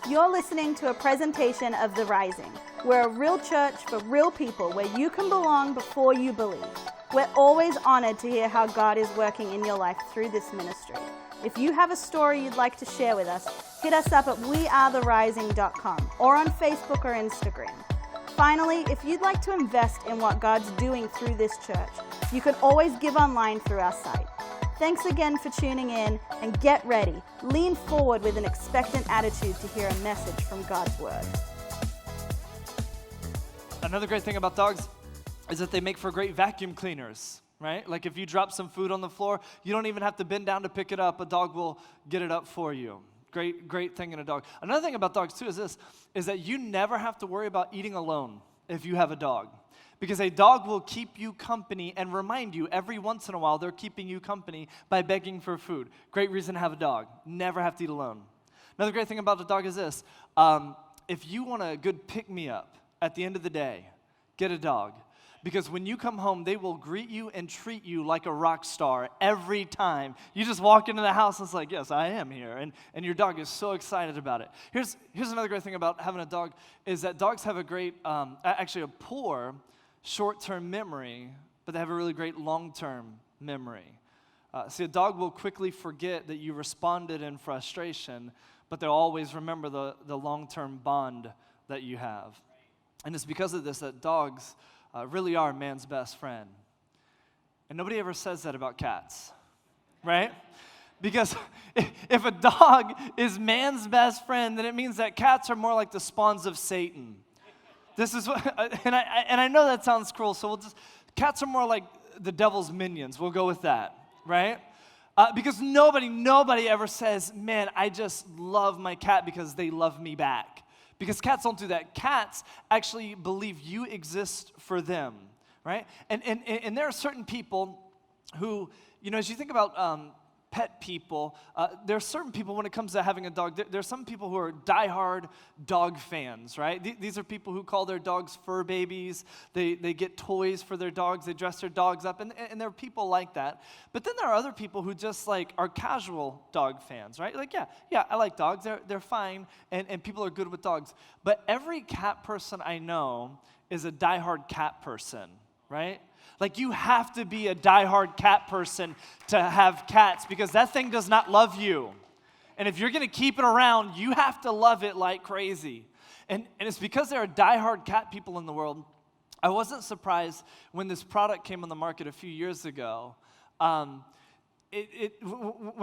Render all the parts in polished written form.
You're listening to a presentation of The Rising. We're a real church for real people where you can belong before you believe. We're always honored to hear how God is working in your life through this ministry. If you have a story you'd like to share with us, hit us up at wearetherising.com or on Facebook or Instagram. Finally, if you'd like to invest in what God's doing through this church, you can always give online through our site. Thanks again for tuning in, and get ready. Lean forward with an expectant attitude to hear a message from God's Word. Another great thing about dogs is that they make for great vacuum cleaners, right? Like if you drop some food on the floor, you don't even have to bend down to pick it up. A dog will get it up for you. Great thing in a dog. Another thing about dogs too is that you never have to worry about eating alone if you have a dog. Because a dog will keep you company and remind you every once in a while they're keeping you company by begging for food. Great reason to have a dog. Never have to eat alone. Another great thing about a dog is this. If you want a good pick-me-up at the end of the day, get a dog. Because when you come home, they will greet you and treat you like a rock star every time. You just walk into the house and it's like, yes, I am here. And your dog is so excited about it. Here's another great thing about having a dog is that dogs have a great, actually a poor short-term memory, but they have a really great long-term memory. See, a dog will quickly forget that you responded in frustration, but they'll always remember the long-term bond that you have. And it's because of this that dogs really are man's best friend. And nobody ever says that about cats, right? Because if a dog is man's best friend, then it means that cats are more like the spawns of Satan. This is what, and I know that sounds cruel, so cats are more like the devil's minions. We'll go with that, right? Because nobody ever says, man, I just love my cat because they love me back. Because cats don't do that. Cats actually believe you exist for them, right? And there are certain people who, as you think about pet people, there are certain people when it comes to having a dog, there are some people who are diehard dog fans, right? These are people who call their dogs fur babies. They get toys for their dogs. They dress their dogs up, and there are people like that. But then there are other people who just are casual dog fans, right? Like, yeah, I like dogs. They're fine, and people are good with dogs. But every cat person I know is a diehard cat person, right? Like, you have to be a diehard cat person to have cats because that thing does not love you. And if you're going to keep it around, you have to love it like crazy. And it's because there are diehard cat people in the world. I wasn't surprised when this product came on the market a few years ago. When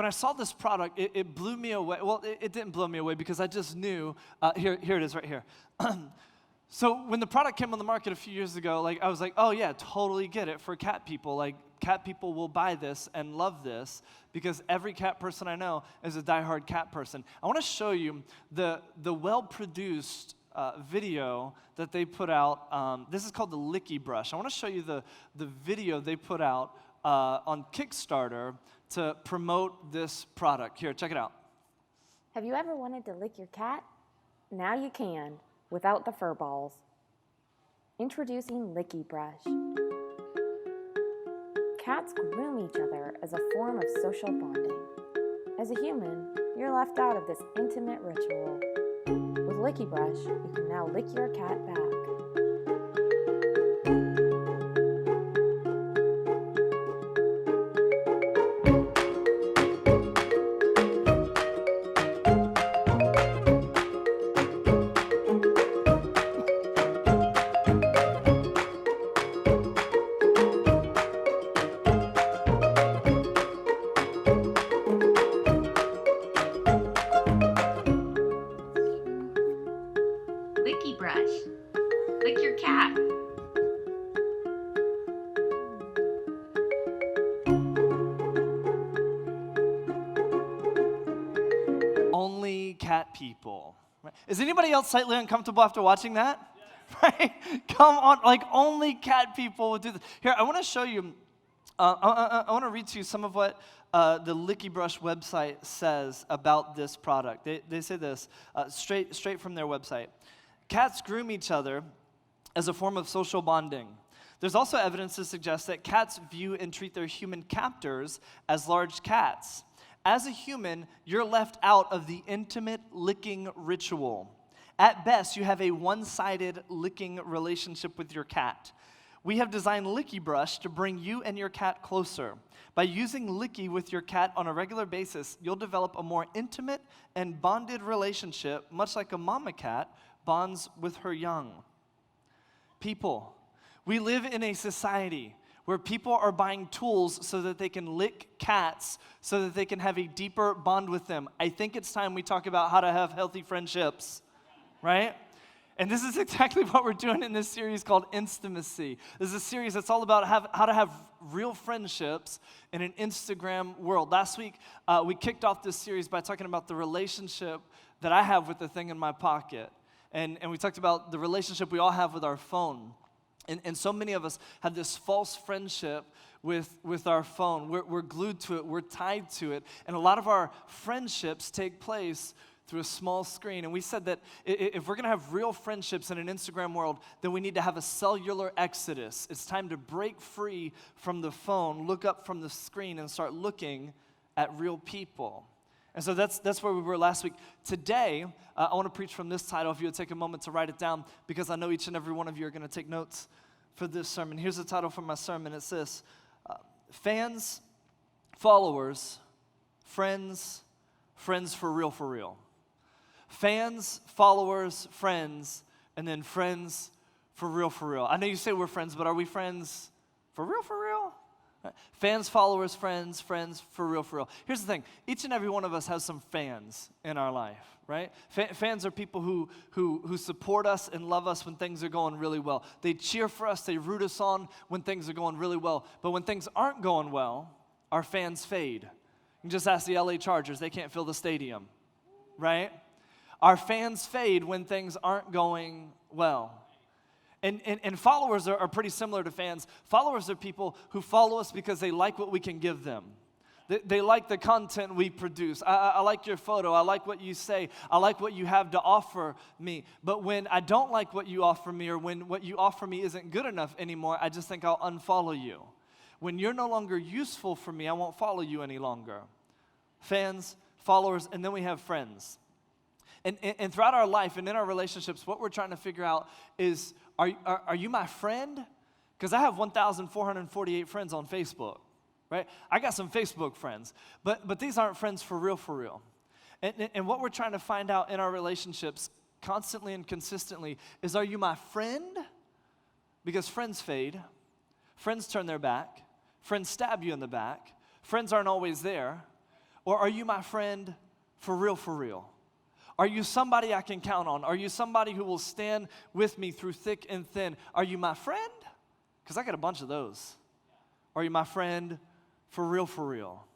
I saw this product, it blew me away. Well, it didn't blow me away because I just knew. Here it is right here. So when the product came on the market a few years ago, I was like, oh yeah, totally get it for cat people. Cat people will buy this and love this because every cat person I know is a diehard cat person. I want to show you the well-produced video that they put out. This is called the Licky Brush. I want to show you the video they put out on Kickstarter to promote this product. Here, check it out. Have you ever wanted to lick your cat? Now you can. Without the fur balls. Introducing Licky Brush. Cats groom each other as a form of social bonding. As a human, you're left out of this intimate ritual. With Licky Brush, you can now lick your cat back. Licky Brush. Lick your cat. Only cat people. Right? Is anybody else slightly uncomfortable after watching that? Yeah. Right? Come on, only cat people would do this. Here, I want to show you, I want to read to you some of what the Licky Brush website says about this product. They say this, straight from their website. Cats groom each other as a form of social bonding. There's also evidence to suggest that cats view and treat their human captors as large cats. As a human, you're left out of the intimate licking ritual. At best, you have a one-sided licking relationship with your cat. We have designed Licky Brush to bring you and your cat closer. By using Licky with your cat on a regular basis, you'll develop a more intimate and bonded relationship, much like a mama cat bonds with her young. People, we live in a society where people are buying tools so that they can lick cats, so that they can have a deeper bond with them. I think it's time we talk about how to have healthy friendships, right? And this is exactly what we're doing in this series called Instamacy. This is a series that's all about how to have real friendships in an Instagram world. Last week, we kicked off this series by talking about the relationship that I have with the thing in my pocket. And we talked about the relationship we all have with our phone. And so many of us have this false friendship with our phone. We're glued to it. We're tied to it. And a lot of our friendships take place through a small screen. And we said that if we're going to have real friendships in an Instagram world, then we need to have a cellular exodus. It's time to break free from the phone, look up from the screen, and start looking at real people. And so that's where we were last week. Today, I want to preach from this title, if you would take a moment to write it down, because I know each and every one of you are going to take notes for this sermon. Here's the title for my sermon. It's this: Fans, Followers, Friends, Friends for Real, for real. Fans, followers, friends, and then friends for real, for real. I know you say we're friends, but are we friends for real, for real? Fans, followers, friends, friends for real, for real. Here's the thing. Each and every one of us has some fans in our life, right? Fans are people who support us and love us when things are going really well. They cheer for us. They root us on when things are going really well. But when things aren't going well, our fans fade. You can just ask the LA Chargers. They can't fill the stadium, right? Our fans fade when things aren't going well. And followers are pretty similar to fans. Followers are people who follow us because they like what we can give them. They like the content we produce. I like your photo. I like what you say. I like what you have to offer me. But when I don't like what you offer me, or when what you offer me isn't good enough anymore, I just think I'll unfollow you. When you're no longer useful for me, I won't follow you any longer. Fans, followers, and then we have friends. And throughout our life and in our relationships, what we're trying to figure out is, are you my friend? Because I have 1,448 friends on Facebook, right? I got some Facebook friends, but these aren't friends for real, for real. And what we're trying to find out in our relationships constantly and consistently is, are you my friend? Because friends fade, friends turn their back, friends stab you in the back, friends aren't always there. Or are you my friend for real, for real? Are you somebody I can count on? Are you somebody who will stand with me through thick and thin? Are you my friend? Because I got a bunch of those. Are you my friend for real, for real?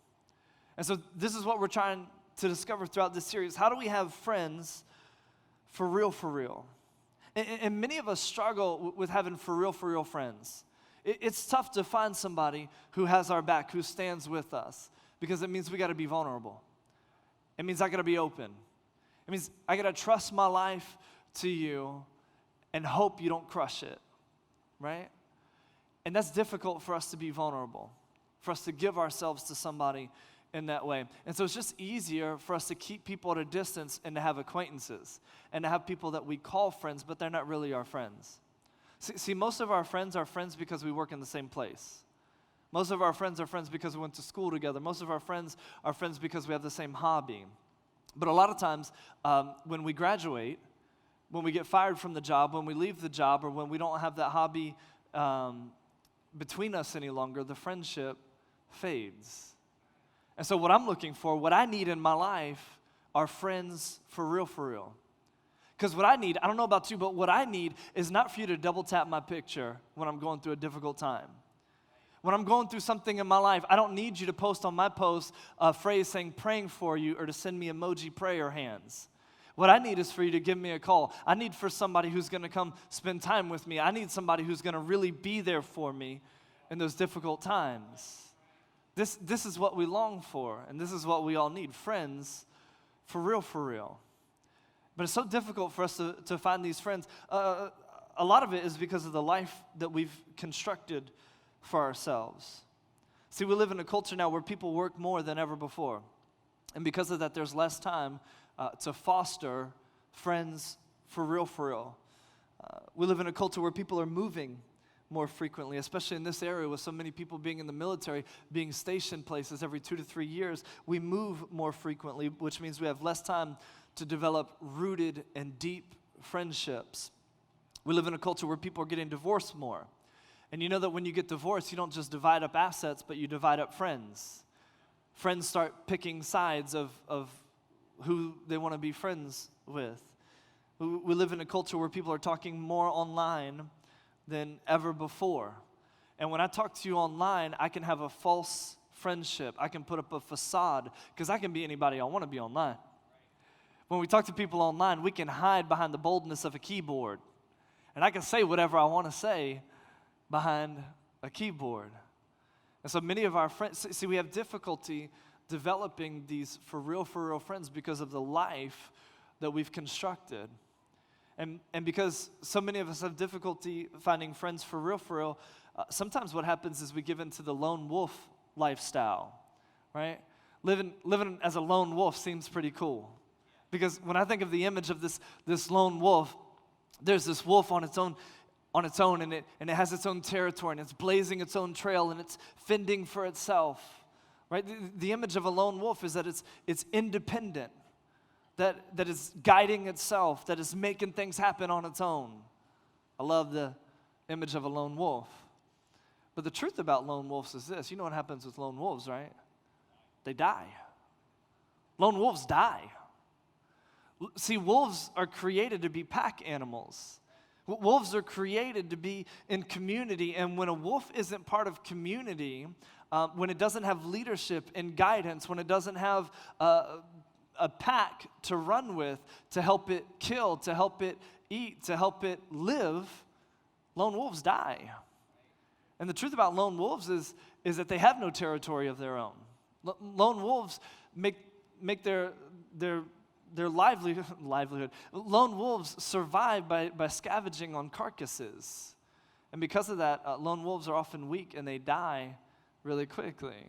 And so this is what we're trying to discover throughout this series. How do we have friends for real, for real? And many of us struggle with having for real friends. It's tough to find somebody who has our back, who stands with us, because it means we got to be vulnerable. It means I got to be open. It means I got to trust my life to you and hope you don't crush it, right? And that's difficult for us to be vulnerable, for us to give ourselves to somebody in that way. And so it's just easier for us to keep people at a distance and to have acquaintances and to have people that we call friends, but they're not really our friends. See, most of our friends are friends because we work in the same place. Most of our friends are friends because we went to school together. Most of our friends are friends because we have the same hobby. But a lot of times, when we graduate, when we get fired from the job, when we leave the job, or when we don't have that hobby between us any longer, the friendship fades. And so what I'm looking for, what I need in my life, are friends for real, for real. Because what I need, I don't know about you, but what I need is not for you to double tap my picture when I'm going through a difficult time. When I'm going through something in my life, I don't need you to post on my post a phrase saying praying for you, or to send me emoji prayer hands. What I need is for you to give me a call. I need for somebody who's going to come spend time with me. I need somebody who's going to really be there for me in those difficult times. This is what we long for, and this is what we all need, friends for real, for real. But it's so difficult for us to find these friends. A lot of it is because of the life that we've constructed for ourselves. See, we live in a culture now where people work more than ever before. And because of that, there's less time to foster friends for real. We live in a culture where people are moving more frequently, especially in this area with so many people being in the military, being stationed places every 2 to 3 years. We move more frequently, which means we have less time to develop rooted and deep friendships. We live in a culture where people are getting divorced more. And you know that when you get divorced, you don't just divide up assets, but you divide up friends. Friends start picking sides of who they want to be friends with. We live in a culture where people are talking more online than ever before. And when I talk to you online, I can have a false friendship. I can put up a facade because I can be anybody I want to be online. When we talk to people online, we can hide behind the boldness of a keyboard. And I can say whatever I want to say behind a keyboard. And so many of our friends, see, we have difficulty developing these for real friends because of the life that we've constructed. And because so many of us have difficulty finding friends for real, sometimes what happens is we give into the lone wolf lifestyle, right? Living as a lone wolf seems pretty cool. Because when I think of the image of this lone wolf, there's this wolf on its own, and it has its own territory, and it's blazing its own trail, and it's fending for itself, right? The image of a lone wolf is that it's independent, that is guiding itself, that is making things happen on its own. I love the image of a lone wolf. But the truth about lone wolves is this. You know what happens with lone wolves, right? They die. Lone wolves die. See, wolves are created to be pack animals. Wolves are created to be in community, and when a wolf isn't part of community, when it doesn't have leadership and guidance, when it doesn't have a pack to run with, to help it kill, to help it eat, to help it live, lone wolves die. And the truth about lone wolves is that they have no territory of their own. Lone wolves make their livelihood. Lone wolves survive by scavenging on carcasses. And because of that, lone wolves are often weak and they die really quickly.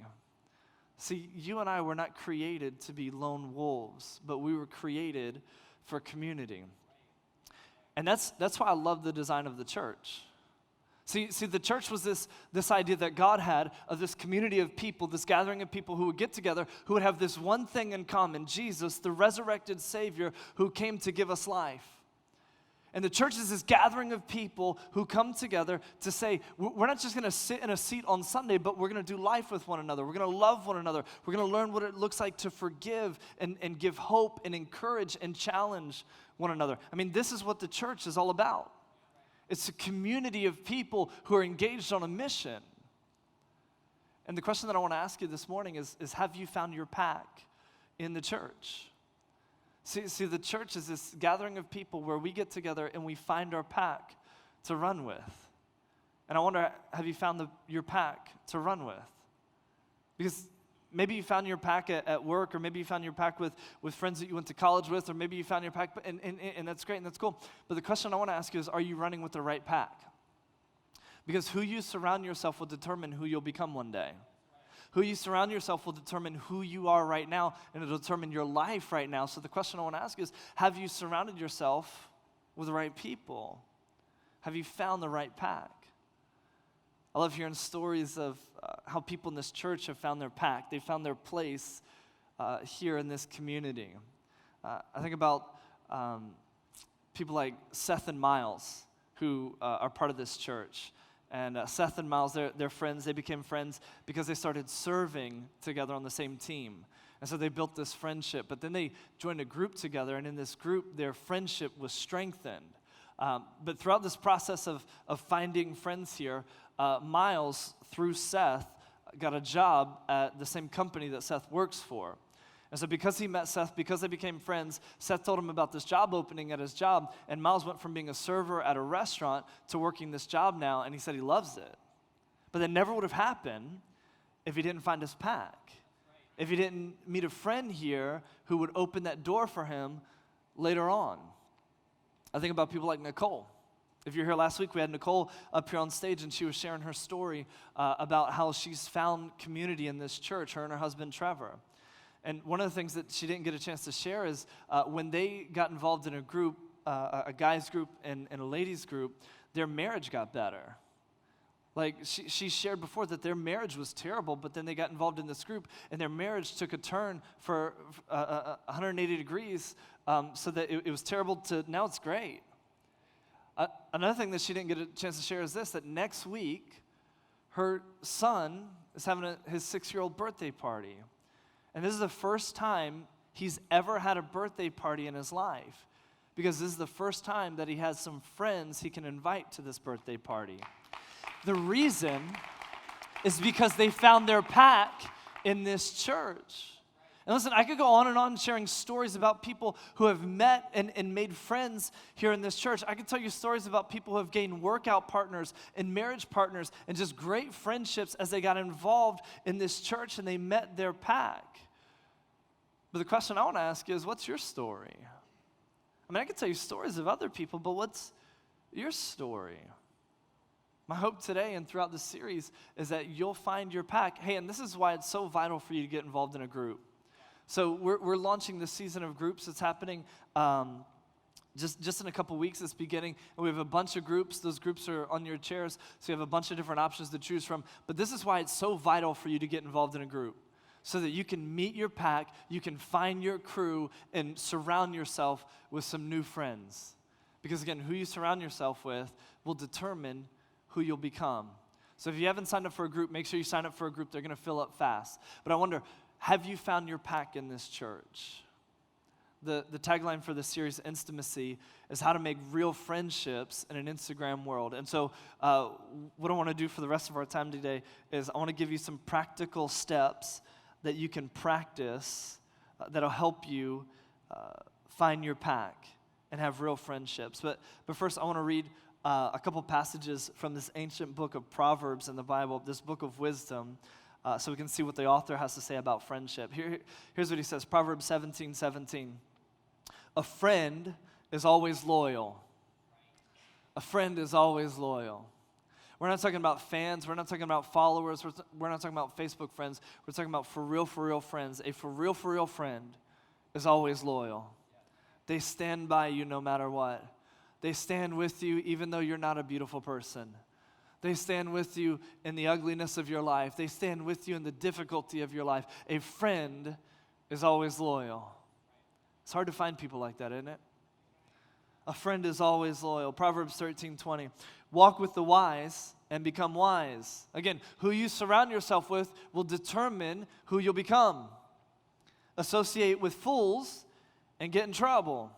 See, you and I were not created to be lone wolves, but we were created for community. And that's why I love the design of the church. See, the church was this idea that God had of this community of people, this gathering of people who would get together, who would have this one thing in common: Jesus, the resurrected Savior who came to give us life. And the church is this gathering of people who come together to say, we're not just going to sit in a seat on Sunday, but we're going to do life with one another. We're going to love one another. We're going to learn what it looks like to forgive and give hope and encourage and challenge one another. I mean, this is what the church is all about. It's a community of people who are engaged on a mission. And the question that I want to ask you this morning is have you found your pack in the church? See, the church is this gathering of people where we get together and we find our pack to run with. And I wonder, have you found your pack to run with? Because maybe you found your pack at work, or maybe you found your pack with friends that you went to college with, or maybe you found your pack, and that's great and that's cool. But the question I want to ask you is, are you running with the right pack? Because who you surround yourself will determine who you'll become one day. Who you surround yourself will determine who you are right now, and it'll determine your life right now. So the question I want to ask is, have you surrounded yourself with the right people? Have you found the right pack? I love hearing stories of how people in this church have found their pack. They found their place here in this community. I think about people like Seth and Miles, who are part of this church. And Seth and Miles, they're friends. They became friends because they started serving together on the same team. And so they built this friendship. But then they joined a group together, and in this group, their friendship was strengthened. But throughout this process of finding friends here, Miles, through Seth, got a job at the same company that Seth works for. And so because he met Seth, because they became friends, Seth told him about this job opening at his job, and Miles went from being a server at a restaurant to working this job now, and he said he loves it. But that never would have happened if he didn't find his pack, if he didn't meet a friend here who would open that door for him later on. I think about people like Nicole. If you're here last week, we had Nicole up here on stage, and she was sharing her story about how she's found community in this church, her and her husband Trevor. And one of the things that she didn't get a chance to share is when they got involved in a group, a guy's group and a ladies' group, their marriage got better. Like she shared before that their marriage was terrible, but then they got involved in this group, and their marriage took a turn for 180 degrees, so that it was terrible to now it's great. Another thing that she didn't get a chance to share is this, that next week, her son is having his 6-year-old birthday party. And this is the first time he's ever had a birthday party in his life, because this is the first time that he has some friends he can invite to this birthday party. The reason is because they found their pack in this church. And listen, I could go on and on sharing stories about people who have met and made friends here in this church. I could tell you stories about people who have gained workout partners and marriage partners and just great friendships as they got involved in this church and they met their pack. But the question I want to ask is, what's your story? I mean, I could tell you stories of other people, but what's your story? My hope today and throughout this series is that you'll find your pack. Hey, and this is why it's so vital for you to get involved in a group. So we're launching this season of groups. It's happening just in a couple weeks. It's beginning, and we have a bunch of groups. Those groups are on your chairs, so you have a bunch of different options to choose from. But this is why it's so vital for you to get involved in a group, so that you can meet your pack, you can find your crew, and surround yourself with some new friends. Because again, who you surround yourself with will determine who you'll become. So if you haven't signed up for a group, make sure you sign up for a group. They're going to fill up fast. But I wonder, have you found your pack in this church? The tagline for this series, Instamacy, is how to make real friendships in an Instagram world. And so what I want to do for the rest of our time today is I want to give you some practical steps that you can practice that'll help you find your pack and have real friendships. But first, I want to read a couple passages from this ancient book of Proverbs in the Bible, this book of wisdom, so we can see what the author has to say about friendship. Here's what he says, Proverbs 17:17. A friend is always loyal. A friend is always loyal. We're not talking about fans. We're not talking about followers. We're not talking about Facebook friends. We're talking about for real friends. A for real friend is always loyal. They stand by you no matter what. They stand with you even though you're not a beautiful person. They stand with you in the ugliness of your life. They stand with you in the difficulty of your life. A friend is always loyal. It's hard to find people like that, isn't it? A friend is always loyal. Proverbs 13:20. Walk with the wise and become wise. Again, who you surround yourself with will determine who you'll become. Associate with fools and get in trouble.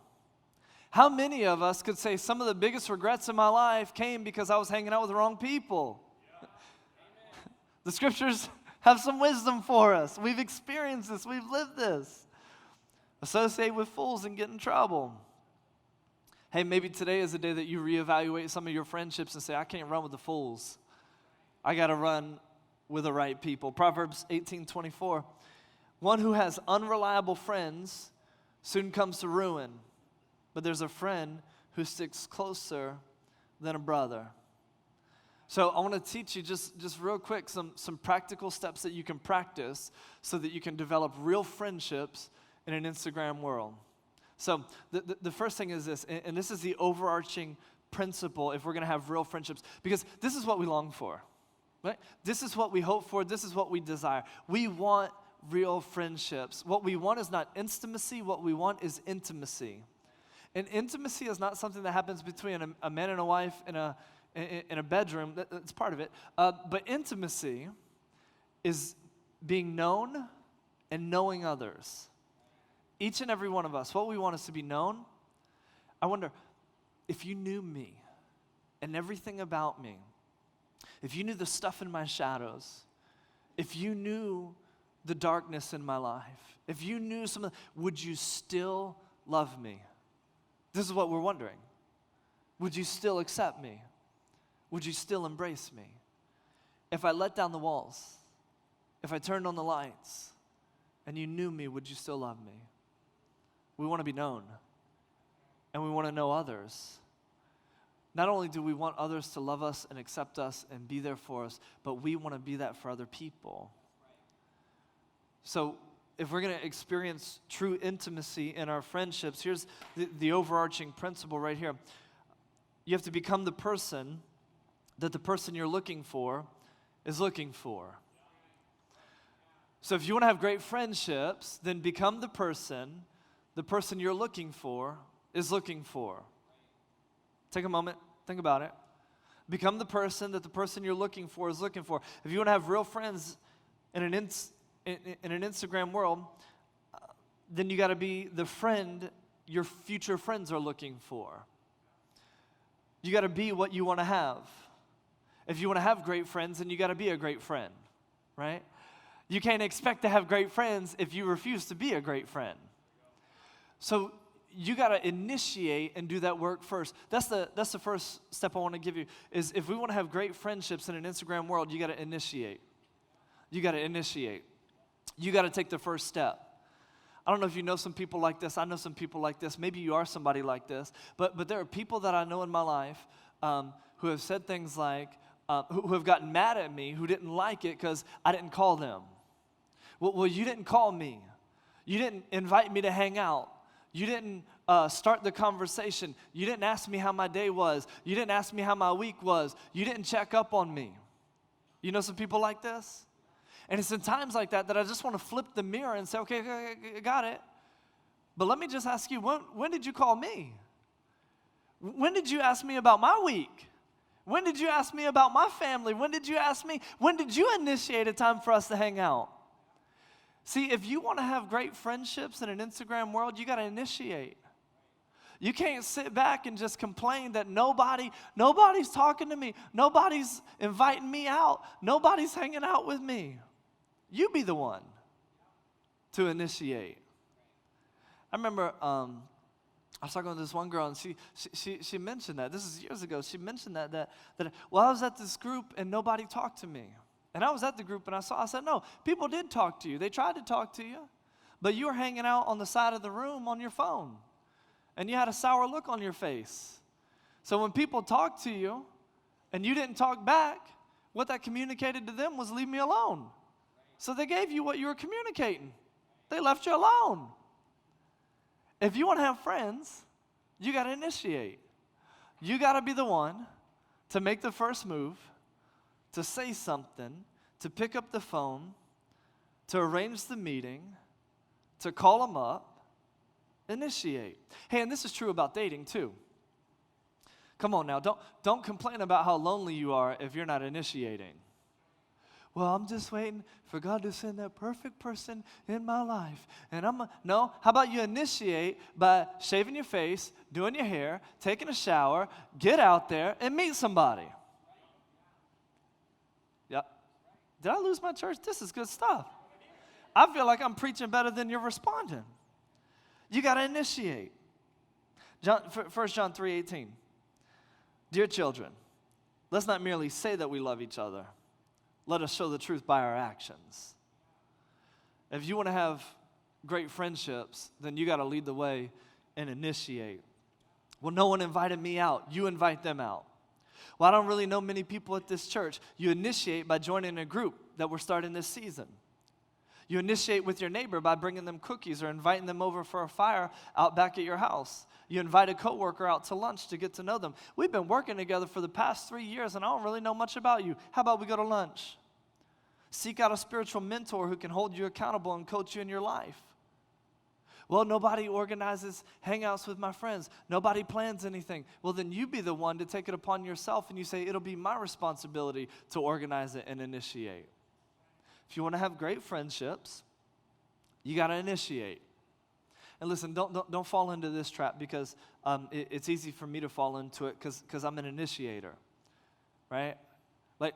How many of us could say some of the biggest regrets in my life came because I was hanging out with the wrong people? Yeah. The scriptures have some wisdom for us. We've experienced this. We've lived this. Associate with fools and get in trouble. Hey, maybe today is the day that you reevaluate some of your friendships and say, I can't run with the fools. I got to run with the right people. Proverbs 18:24. One who has unreliable friends soon comes to ruin, but there's a friend who sticks closer than a brother. So I want to teach you just real quick some practical steps that you can practice so that you can develop real friendships in an Instagram world. So the first thing is this, and this is the overarching principle if we're going to have real friendships, because this is what we long for, right? This is what we hope for. This is what we desire. We want real friendships. What we want is not instamacy. What we want is intimacy. And intimacy is not something that happens between a man and a wife in a bedroom. That's part of it. But intimacy is being known and knowing others. Each and every one of us, what we want is to be known. I wonder, if you knew me and everything about me, if you knew the stuff in my shadows, if you knew the darkness in my life, if you knew something, would you still love me? This is what we're wondering. Would you still accept me? Would you still embrace me? If I let down the walls, if I turned on the lights, and you knew me, would you still love me? We want to be known, and we want to know others. Not only do we want others to love us and accept us and be there for us, but we want to be that for other people. So if we're going to experience true intimacy in our friendships, here's the overarching principle right here. You have to become the person that the person you're looking for is looking for. So if you want to have great friendships, then become the person you're looking for is looking for. Take a moment, think about it. Become the person that the person you're looking for is looking for. If you want to have real friends in an Instagram world, then you got to be the friend your future friends are looking for. You got to be what you want to have. If you want to have great friends, then you got to be a great friend, right? You can't expect to have great friends if you refuse to be a great friend. So you got to initiate and do that work first. That's the first step I want to give you, is if we want to have great friendships in an Instagram world, you got to initiate. You got to initiate. You got to take the first step. I don't know if you know some people like this. I know some people like this. Maybe you are somebody like this. But there are people that I know in my life who have said things like, who have gotten mad at me, who didn't like it because I didn't call them. Well, you didn't call me. You didn't invite me to hang out. You didn't start the conversation. You didn't ask me how my day was. You didn't ask me how my week was. You didn't check up on me. You know some people like this? And it's in times like that I just want to flip the mirror and say, okay, got it. But let me just ask you, when did you call me? When did you ask me about my week? When did you ask me about my family? When did you ask me? When did you initiate a time for us to hang out? See, if you want to have great friendships in an Instagram world, you got to initiate. You can't sit back and just complain that nobody's talking to me, nobody's inviting me out, nobody's hanging out with me. You be the one to initiate. I remember I was talking with this one girl, and she mentioned that. This is years ago. She mentioned that well, I was at this group and nobody talked to me. And I was at the group and I said, no, people did talk to you. They tried to talk to you, but you were hanging out on the side of the room on your phone, and you had a sour look on your face. So when people talked to you and you didn't talk back, what that communicated to them was leave me alone. So they gave you what you were communicating. They left you alone. If you want to have friends, you got to initiate. You got to be the one to make the first move, to say something, to pick up the phone, to arrange the meeting, to call them up, initiate. Hey, and this is true about dating too. Come on now, don't complain about how lonely you are if you're not initiating. Well, I'm just waiting for God to send that perfect person in my life. And no, how about you initiate by shaving your face, doing your hair, taking a shower, get out there and meet somebody. Yep. Did I lose my church? This is good stuff. I feel like I'm preaching better than you're responding. You got to initiate. 1 John 3:18. Dear children, let's not merely say that we love each other. Let us show the truth by our actions. If you want to have great friendships, then you got to lead the way and initiate. Well, no one invited me out. You invite them out. Well, I don't really know many people at this church. You initiate by joining a group that we're starting this season. You initiate with your neighbor by bringing them cookies or inviting them over for a fire out back at your house. You invite a coworker out to lunch to get to know them. We've been working together for the past 3 years, and I don't really know much about you. How about we go to lunch? Seek out a spiritual mentor who can hold you accountable and coach you in your life. Well, nobody organizes hangouts with my friends. Nobody plans anything. Well, then you be the one to take it upon yourself, and you say, it'll be my responsibility to organize it and initiate. If you want to have great friendships, you got to initiate. And listen, don't fall into this trap, because it's easy for me to fall into it because I'm an initiator, right?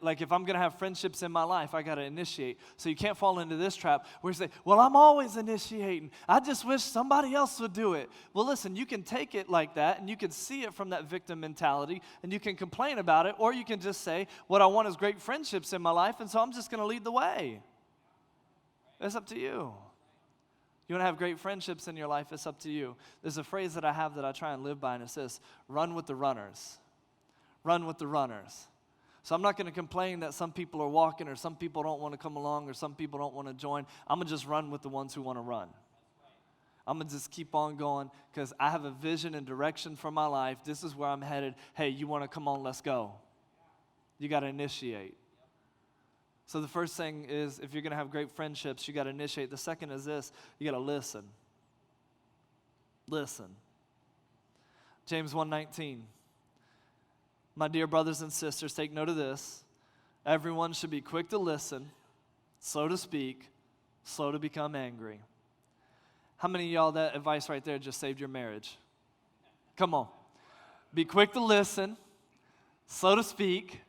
Like if I'm going to have friendships in my life, I got to initiate. So you can't fall into this trap where you say, well, I'm always initiating. I just wish somebody else would do it. Well, listen, you can take it like that, and you can see it from that victim mentality, and you can complain about it, or you can just say, what I want is great friendships in my life, and so I'm just going to lead the way. It's up to you. You want to have great friendships in your life, it's up to you. There's a phrase that I have that I try and live by, and it says, run with the runners. Run with the runners. So I'm not going to complain that some people are walking or some people don't want to come along or some people don't want to join. I'm going to just run with the ones who want to run. I'm going to just keep on going because I have a vision and direction for my life. This is where I'm headed. Hey, you want to come on, let's go. You got to initiate. So the first thing is, if you're going to have great friendships, you got to initiate. The second is this: you got to listen. Listen. James 1:19. My dear brothers and sisters, take note of this. Everyone should be quick to listen, slow to speak, slow to become angry. How many of y'all, that advice right there just saved your marriage? Come on. Be quick to listen, slow to speak,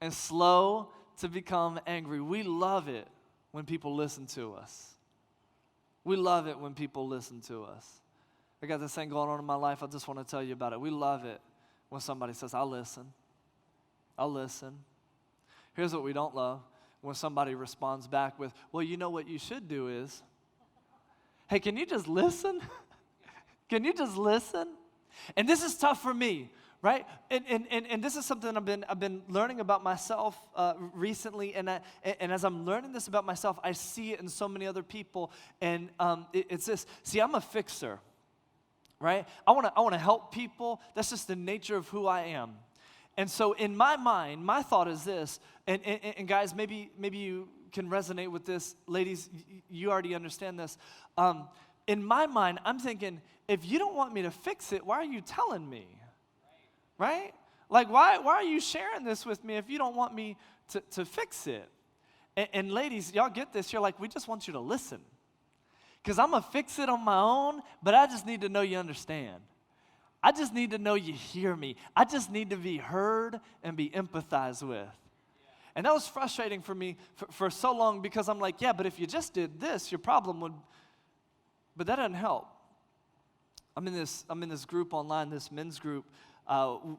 and slow to become angry. We love it when people listen to us. We love it when people listen to us. I got this thing going on in my life. I just want to tell you about it. We love it when somebody says, I'll listen. I'll listen. Here's what we don't love: when somebody responds back with, well, you know what you should do is, hey, can you just listen? Can you just listen? And this is tough for me, right? And this is something I've been learning about myself recently. And as I'm learning this about myself, I see it in so many other people. And it's this. See, I'm a fixer, right? I want to help people. That's just the nature of who I am. And so in my mind, my thought is this. And guys, maybe you can resonate with this. Ladies, you already understand this. In my mind, I'm thinking, if you don't want me to fix it, why are you telling me? Right? Like, why are you sharing this with me if you don't want me to fix it? And ladies, y'all get this. You're like, we just want you to listen. Because I'm going to fix it on my own, but I just need to know you understand. I just need to know you hear me. I just need to be heard and be empathized with. And that was frustrating for me for so long, because I'm like, yeah, but if you just did this, your problem would, but that doesn't help. I'm in this group online, this men's group.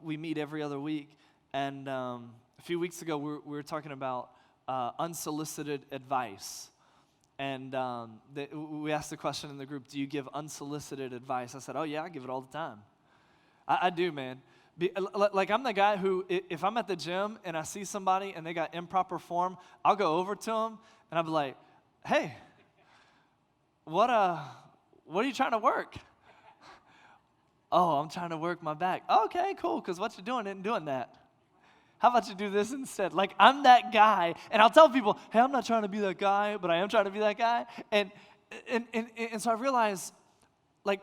We meet every other week. And a few weeks ago, we were talking about unsolicited advice. And we asked the question in the group, do you give unsolicited advice? I said, oh, yeah, I give it all the time. I do, man. Like, I'm the guy who, if I'm at the gym and I see somebody and they got improper form, I'll go over to them and I'll be like, hey, what are you trying to work? Oh, I'm trying to work my back. Okay, cool, because what you're doing isn't doing that. How about you do this instead? Like, I'm that guy, and I'll tell people, hey, I'm not trying to be that guy, but I am trying to be that guy. And so I realized, like,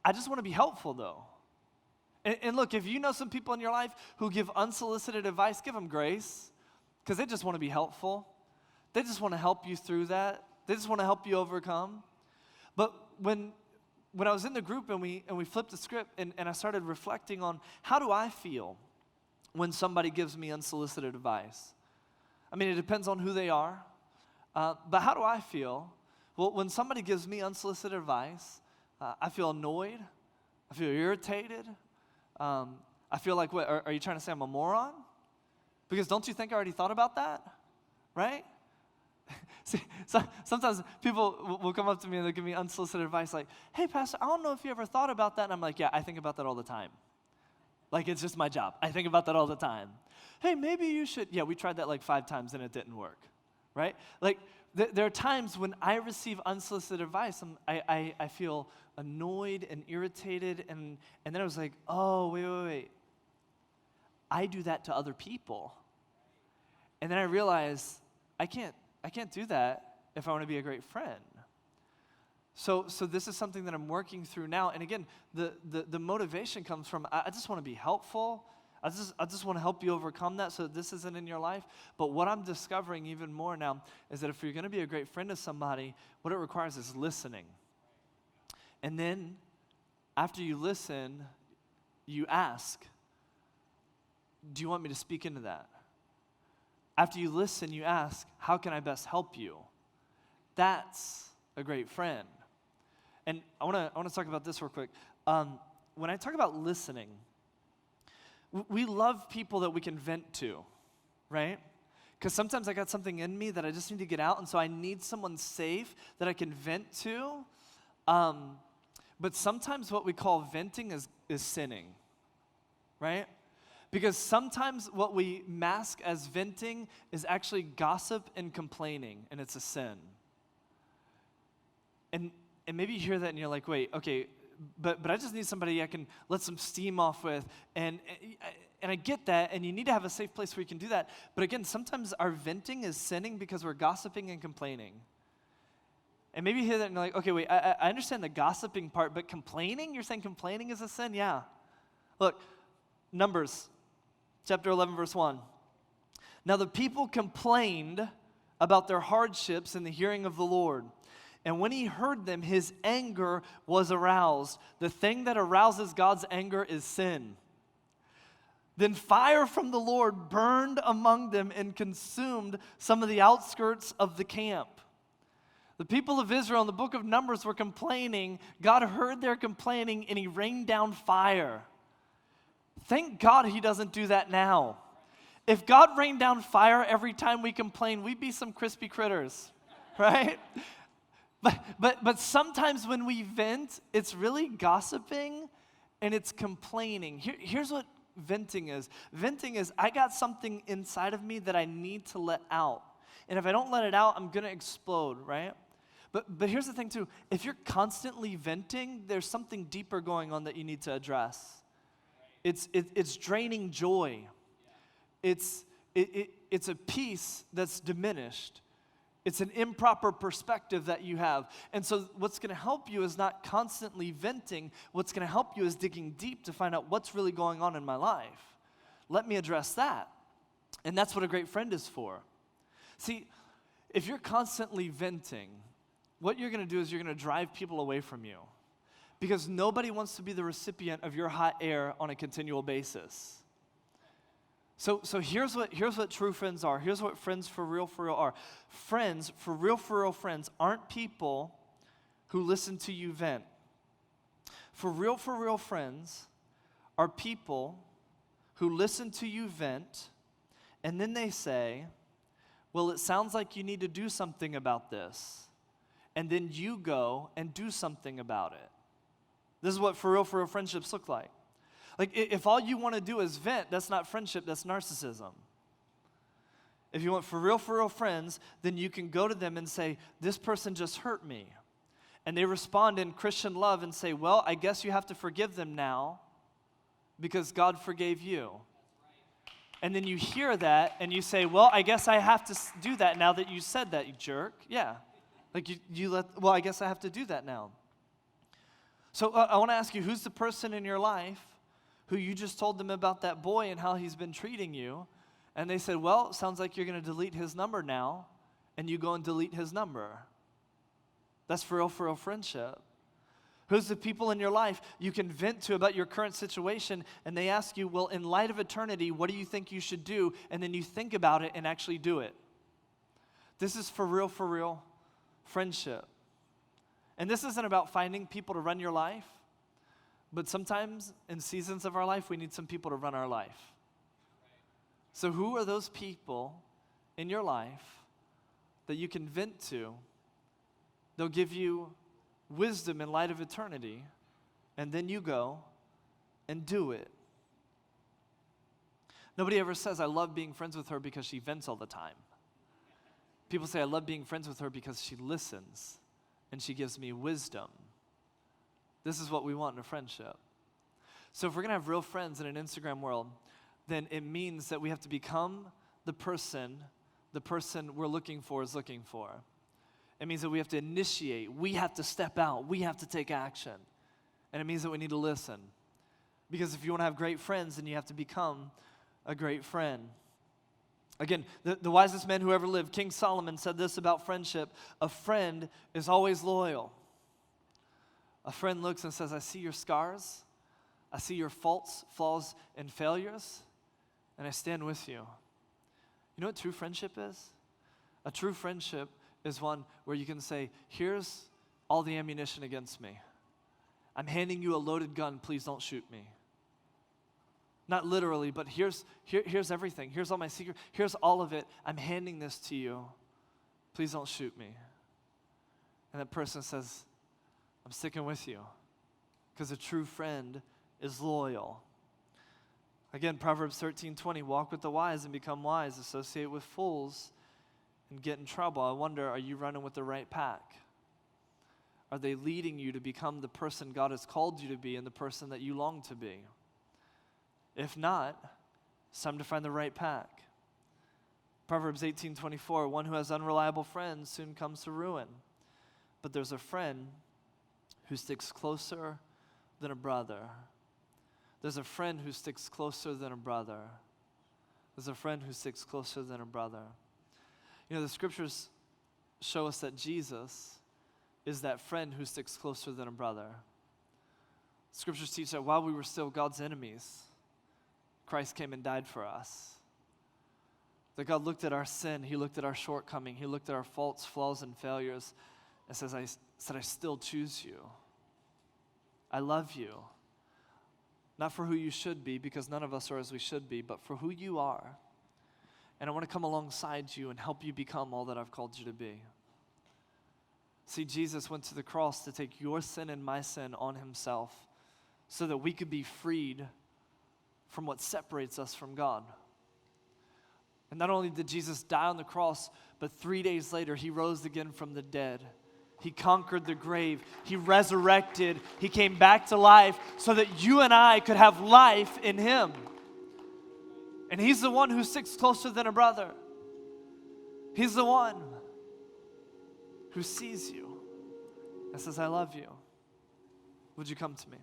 I just want to be helpful, though. And look, if you know some people in your life who give unsolicited advice, give them grace, because they just want to be helpful. They just want to help you through that. They just want to help you overcome. But when I was in the group and we flipped the script and I started reflecting on, how do I feel when somebody gives me unsolicited advice? I mean, it depends on who they are. But how do I feel? Well, when somebody gives me unsolicited advice, I feel annoyed. I feel irritated. I feel like, what, are you trying to say I'm a moron? Because don't you think I already thought about that? Right? See, so sometimes people will come up to me and they'll give me unsolicited advice like, hey, Pastor, I don't know if you ever thought about that. And I'm like, yeah, I think about that all the time. Like, it's just my job. I think about that all the time. Hey, maybe you should. Yeah, we tried that like 5 times and it didn't work. Right? Like, there are times when I receive unsolicited advice, I feel annoyed and irritated, and then I was like, oh, wait. I do that to other people. And then I realized I can't do that if I want to be a great friend. So this is something that I'm working through now. And again, the motivation comes from, I just want to be helpful. I just want to help you overcome that so that this isn't in your life. But what I'm discovering even more now is that if you're going to be a great friend to somebody, what it requires is listening. And then after you listen, you ask, do you want me to speak into that? After you listen, you ask, how can I best help you? That's a great friend. And I want to talk about this real quick. When I talk about listening, we love people that we can vent to, right? Because sometimes I got something in me that I just need to get out, and so I need someone safe that I can vent to. But sometimes what we call venting is sinning, right? Because sometimes what we mask as venting is actually gossip and complaining, and it's a sin. And maybe you hear that and you're like, wait, okay, but I just need somebody I can let some steam off with, and I get that, and you need to have a safe place where you can do that. But again, sometimes our venting is sinning because we're gossiping and complaining. And maybe you hear that and you're like, okay, wait, I understand the gossiping part, but complaining? You're saying complaining is a sin? Yeah. Look, Numbers chapter 11, verse 1. Now the people complained about their hardships in the hearing of the Lord. And when he heard them, his anger was aroused. The thing that arouses God's anger is sin. Then fire from the Lord burned among them and consumed some of the outskirts of the camp. The people of Israel in the book of Numbers were complaining. God heard their complaining and he rained down fire. Thank God he doesn't do that now. If God rained down fire every time we complain, we'd be some crispy critters, right? But sometimes when we vent, it's really gossiping and it's complaining. Here's what venting is. Venting is, I got something inside of me that I need to let out. And if I don't let it out, I'm going to explode, right? But here's the thing too. If you're constantly venting, there's something deeper going on that you need to address. It's draining joy. It's a peace that's diminished. It's an improper perspective that you have. And so what's going to help you is not constantly venting. What's going to help you is digging deep to find out what's really going on in my life. Let me address that. And that's what a great friend is for. See, if you're constantly venting, what you're going to do is you're going to drive people away from you. Because nobody wants to be the recipient of your hot air on a continual basis. So here's what true friends are. Here's what friends for real are. Friends, for real friends, aren't people who listen to you vent. For real friends are people who listen to you vent, and then they say, well, it sounds like you need to do something about this. And then you go and do something about it. This is what for real friendships look like. Like, if all you want to do is vent, that's not friendship, that's narcissism. If you want for real friends, then you can go to them and say, this person just hurt me. And they respond in Christian love and say, well, I guess you have to forgive them now because God forgave you. And then you hear that and you say, well, I guess I have to do that now that you said that, you jerk. Yeah. Like well, I guess I have to do that now. So I want to ask you, who's the person in your life who you just told them about that boy and how he's been treating you, and they said, well, it sounds like you're going to delete his number now, and you go and delete his number. That's for real friendship. Who's the people in your life you can vent to about your current situation, and they ask you, well, in light of eternity, what do you think you should do? And then you think about it and actually do it. This is for real friendship. And this isn't about finding people to run your life, but sometimes in seasons of our life, we need some people to run our life. So who are those people in your life that you can vent to? They'll give you wisdom in light of eternity, and then you go and do it. Nobody ever says, I love being friends with her because she vents all the time. People say, I love being friends with her because she listens and she gives me wisdom. This is what we want in a friendship. So if we're going to have real friends in an Instagram world, then it means that we have to become the person we're looking for is looking for. It means that we have to initiate. We have to step out. We have to take action. And it means that we need to listen. Because if you want to have great friends, then you have to become a great friend. Again, the wisest man who ever lived, King Solomon, said this about friendship: a friend is always loyal. A friend looks and says, I see your scars, I see your faults, flaws, and failures, and I stand with you. You know what true friendship is? A true friendship is one where you can say, here's all the ammunition against me. I'm handing you a loaded gun, please don't shoot me. Not literally, but here's everything. Here's all my secret. Here's all of it. I'm handing this to you. Please don't shoot me. And that person says, I'm sticking with you. Because a true friend is loyal. Again, Proverbs 13:20, walk with the wise and become wise. Associate with fools and get in trouble. I wonder, are you running with the right pack? Are they leading you to become the person God has called you to be and the person that you long to be? If not, it's time to find the right pack. Proverbs 18:24, one who has unreliable friends soon comes to ruin. But there's a friend who sticks closer than a brother. There's a friend who sticks closer than a brother. There's a friend who sticks closer than a brother. You know, the scriptures show us that Jesus is that friend who sticks closer than a brother. Scriptures teach that while we were still God's enemies, Christ came and died for us. That God looked at our sin, He looked at our shortcoming, He looked at our faults, flaws, and failures, and said, I still choose you. I love you. Not for who you should be, because none of us are as we should be, but for who you are. And I want to come alongside you and help you become all that I've called you to be. See, Jesus went to the cross to take your sin and my sin on Himself so that we could be freed from what separates us from God. And not only did Jesus die on the cross, but 3 days later, He rose again from the dead. He conquered the grave. He resurrected. He came back to life so that you and I could have life in Him. And He's the one who sticks closer than a brother. He's the one who sees you and says, I love you. Would you come to me?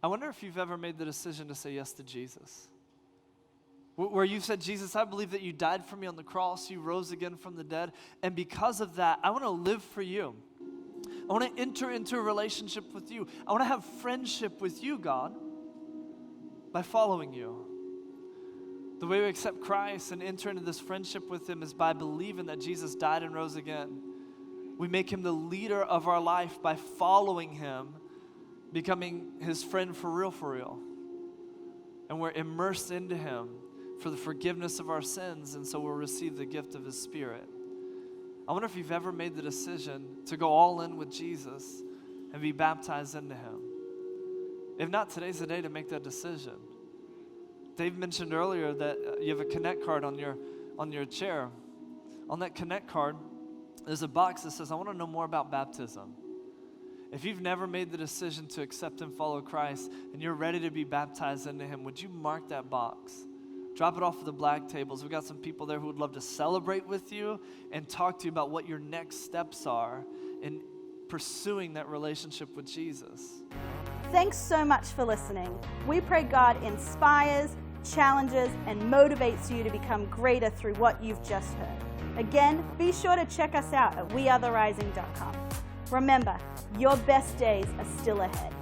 I wonder if you've ever made the decision to say yes to Jesus. Where you've said, Jesus, I believe that you died for me on the cross, you rose again from the dead, and because of that, I want to live for you. I want to enter into a relationship with you. I want to have friendship with you, God, by following you. The way we accept Christ and enter into this friendship with Him is by believing that Jesus died and rose again. We make Him the leader of our life by following Him, becoming His friend for real. And we're immersed into Him for the forgiveness of our sins, and so we'll receive the gift of His Spirit. I wonder if you've ever made the decision to go all in with Jesus and be baptized into Him. If not, today's the day to make that decision. Dave mentioned earlier that you have a Connect card on your chair. On that Connect card, there's a box that says, I want to know more about baptism. If you've never made the decision to accept and follow Christ and you're ready to be baptized into Him, would you mark that box? Drop it off at the black tables. We've got some people there who would love to celebrate with you and talk to you about what your next steps are in pursuing that relationship with Jesus. Thanks so much for listening. We pray God inspires, challenges, and motivates you to become greater through what you've just heard. Again, be sure to check us out at wearetherising.com. Remember, your best days are still ahead.